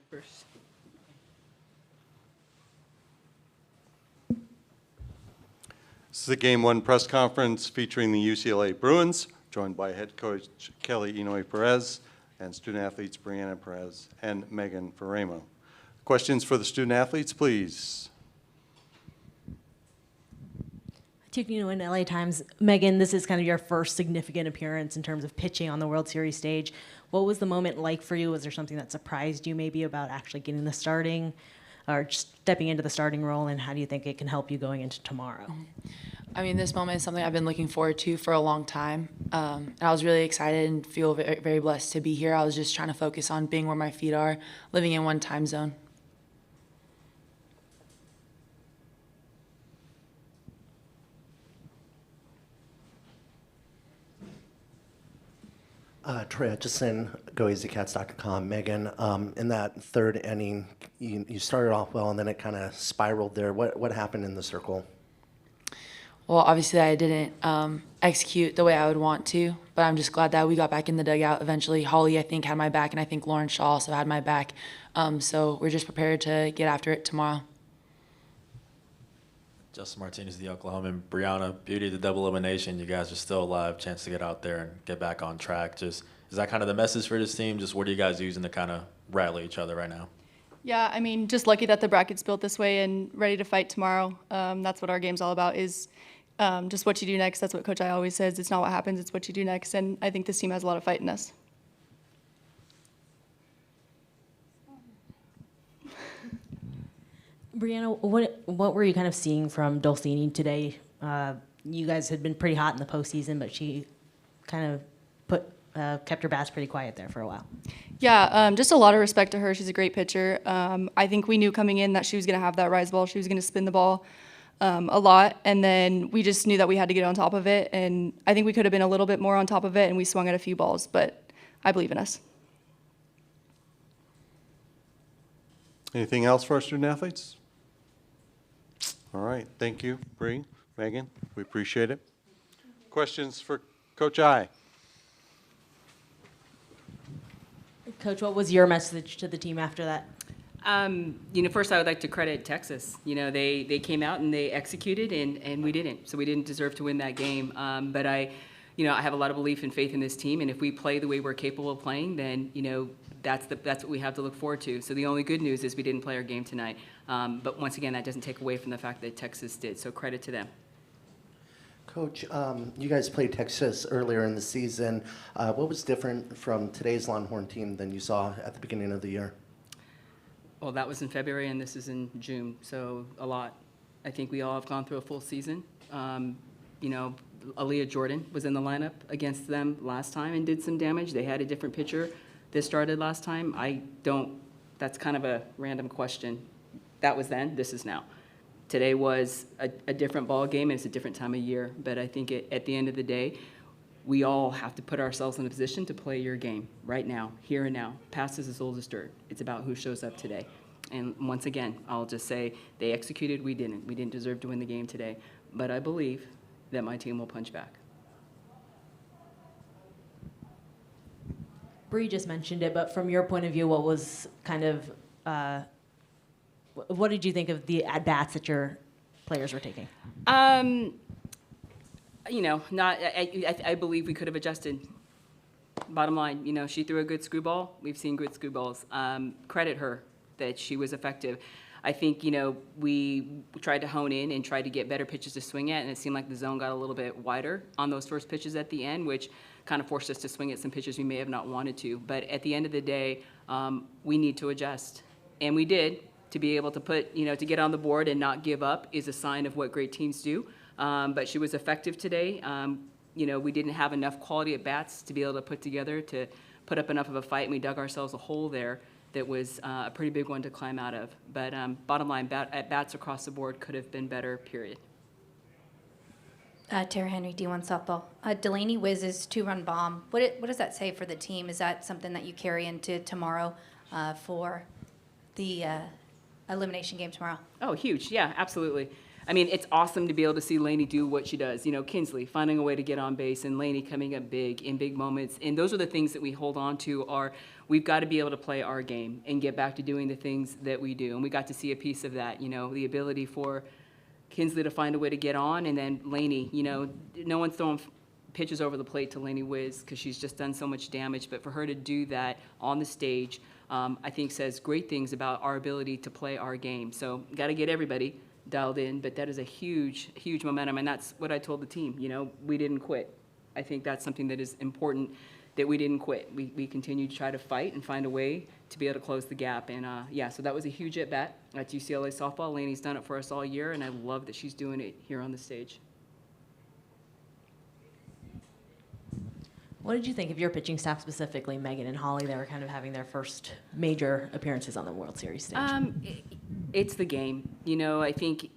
first. This is a Game 1 press conference featuring the UCLA Bruins, joined by head coach Kelly Inouye-Perez and student athletes Brianna Perez and Megan Faremo. Questions for the student athletes, please. Tuknino in LA Times. Megan, this is kind of your first significant appearance in terms of pitching on the World Series stage. What was the moment like for you? Was there something that surprised you maybe about actually getting the starting or just stepping into the starting role, and how do you think it can help you going into tomorrow? I mean, this moment is something I've been looking forward to for a long time. And I was really excited and feel very, very blessed to be here. I was just trying to focus on being where my feet are, living in one time zone. Troy Hutchison, GoEasyCats.com. Megan, in that third inning, you started off well, and then it kind of spiraled there. What happened in the circle? Well, obviously I didn't execute the way I would want to, but I'm just glad that we got back in the dugout eventually. Holly, I think, had my back, and I think Lauren Shaw also had my back. So we're just prepared to get after it tomorrow. Justin Martinez, the Oklahoman. Brianna, beauty of the double elimination. You guys are still alive. Chance to get out there and get back on track. Just is that kind of the message for this team? Just what are you guys using to kind of rally each other right now? Yeah, I mean, just lucky that the bracket's built this way and ready to fight tomorrow. That's what our game's all about, is just what you do next. That's what Coach I always says. It's not what happens, it's what you do next. And I think this team has a lot of fight in us. Brianna, what were you kind of seeing from Dulcini today? You guys had been pretty hot in the postseason, but she kind of kept her bats pretty quiet there for a while. Yeah, just a lot of respect to her. She's a great pitcher. I think we knew coming in that she was going to have that rise ball. She was going to spin the ball a lot, and then we just knew that we had to get on top of it. And I think we could have been a little bit more on top of it, and we swung at a few balls, but I believe in us. Anything else for our student athletes? All right, thank you, Bree, Megan, we appreciate it. Questions for Coach I? Coach, what was your message to the team after that? First I would like to credit Texas. They came out and they executed, and we didn't. So we didn't deserve to win that game. But I have a lot of belief and faith in this team, and if we play the way we're capable of playing, then that's what we have to look forward to. So the only good news is we didn't play our game tonight. But once again, that doesn't take away from the fact that Texas did. So credit to them. Coach, you guys played Texas earlier in the season. What was different from today's Longhorn team than you saw at the beginning of the year? Well, that was in February, and this is in June, so a lot. I think we all have gone through a full season. Aaliyah Jordan was in the lineup against them last time and did some damage. They had a different pitcher that started last time. That's kind of a random question. That was then, this is now. Today was a different ball game, and it's a different time of year. But I think at the end of the day, we all have to put ourselves in a position to play your game right now, here and now. Past is as old as dirt. It's about who shows up today. And once again, I'll just say they executed, we didn't. We didn't deserve to win the game today. But I believe that my team will punch back. Bree just mentioned it, but from your point of view, what was kind of what did you think of the at-bats that your players were taking? I believe we could have adjusted. Bottom line, she threw a good screwball. We've seen good screwballs. Credit her that she was effective. I think, we tried to hone in and tried to get better pitches to swing at, and it seemed like the zone got a little bit wider on those first pitches at the end, which kind of forced us to swing at some pitches we may have not wanted to. But at the end of the day, we need to adjust. And we did. To be able to put, to get on the board and not give up is a sign of what great teams do. But she was effective today. We didn't have enough quality at bats to be able to put together to put up enough of a fight, and we dug ourselves a hole there that was a pretty big one to climb out of. But bottom line, at bats across the board could have been better, period. Tara Henry, D1 softball. Delaney Wiz's two-run bomb. What does that say for the team? Is that something that you carry into tomorrow for the elimination game tomorrow? Oh, huge. Yeah, absolutely. I mean, it's awesome to be able to see Lainey do what she does. You know, Kinsley finding a way to get on base and Lainey coming up big in big moments. And those are the things that we hold on to are we've got to be able to play our game and get back to doing the things that we do. And we got to see a piece of that, you know, the ability for Kinsley to find a way to get on. And then Lainey, you know, no one's throwing pitches over the plate to Lainey Wiz because she's just done so much damage. But for her to do that on the stage, I think says great things about our ability to play our game. So got to get everybody dialed in, but that is a huge, huge momentum, and that's what I told the team. You know, we didn't quit. I think that's something that is important, that we didn't quit. We continued to try to fight and find a way to be able to close the gap, and yeah, so that was a huge at-bat at UCLA softball. Lainey's done it for us all year, and I love that she's doing it here on the stage. What did you think of your pitching staff, specifically Megan and Holly? They were kind of having their first major appearances on the World Series stage. It's the game. You know, I think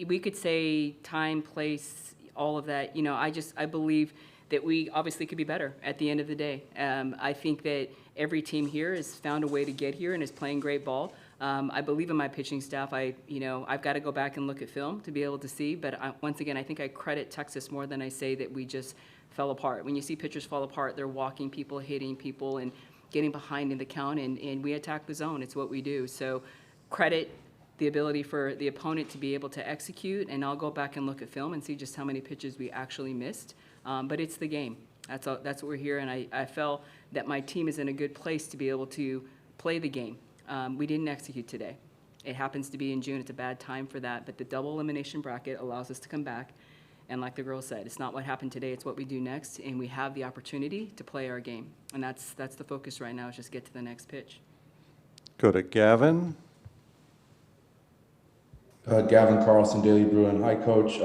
we could say time, place, all of that. You know, I believe that we obviously could be better at the end of the day. I think that every team here has found a way to get here and is playing great ball. I believe in my pitching staff. I've got to go back and look at film to be able to see. But once again, I think I credit Texas more than I say that we just fell apart. When you see pitchers fall apart, they're walking people, hitting people, and getting behind in the count, and we attack the zone. It's what we do. So credit the ability for the opponent to be able to execute, and I'll go back and look at film and see just how many pitches we actually missed. But it's the game. That's what we're here, and I felt that my team is in a good place to be able to play the game. We didn't execute today. It happens to be in June. It's a bad time for that, but the double elimination bracket allows us to come back. And like the girl said, it's not what happened today, it's what we do next, and we have the opportunity to play our game. And that's the focus right now, is just get to the next pitch. Go to Gavin. Gavin Carlson, Daily Bruin. Hi, Coach.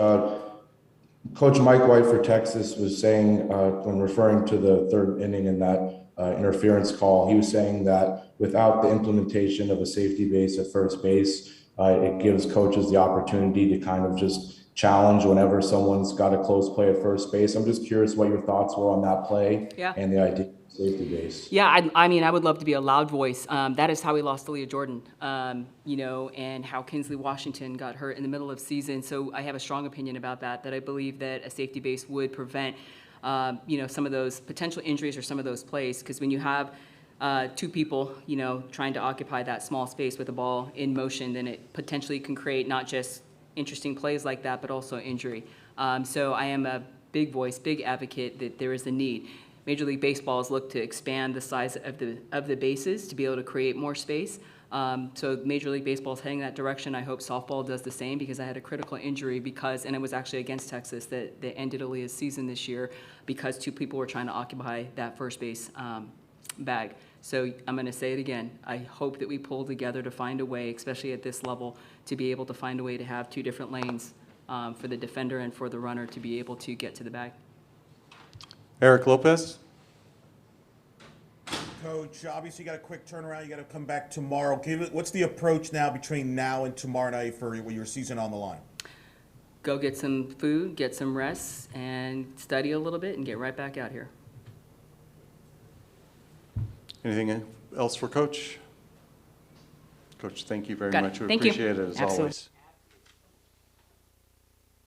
Coach Mike White for Texas was saying, when referring to the third inning in that interference call, he was saying that without the implementation of a safety base at first base, it gives coaches the opportunity to kind of just challenge whenever someone's got a close play at first base. I'm just curious what your thoughts were on that play and the idea of safety base. Yeah, I mean, I would love to be a loud voice. That is how we lost to Leah Jordan, you know, and how Kinsley Washington got hurt in the middle of season. So I have a strong opinion about that I believe that a safety base would prevent, you know, some of those potential injuries or some of those plays. Because when you have two people, you know, trying to occupy that small space with the ball in motion, then it potentially can create not just interesting plays like that, but also injury. So I am a big voice, big advocate that there is a need. Major League Baseball has looked to expand the size of the bases to be able to create more space. So Major League Baseball is heading that direction. I hope softball does the same, because I had a critical injury and it was actually against Texas that ended Aaliyah's season this year, because two people were trying to occupy that first base bag. So I'm going to say it again. I hope that we pull together to find a way, especially at this level, to be able to find a way to have two different lanes for the defender and for the runner to be able to get to the bag. Eric Lopez. Coach, obviously you got a quick turnaround. You got to come back tomorrow. What's the approach now between now and tomorrow night for your season on the line? Go get some food, get some rest, and study a little bit and get right back out here. Anything else for Coach? Coach, thank you very Got it. much. We Thank you. appreciate it as Absolutely. always.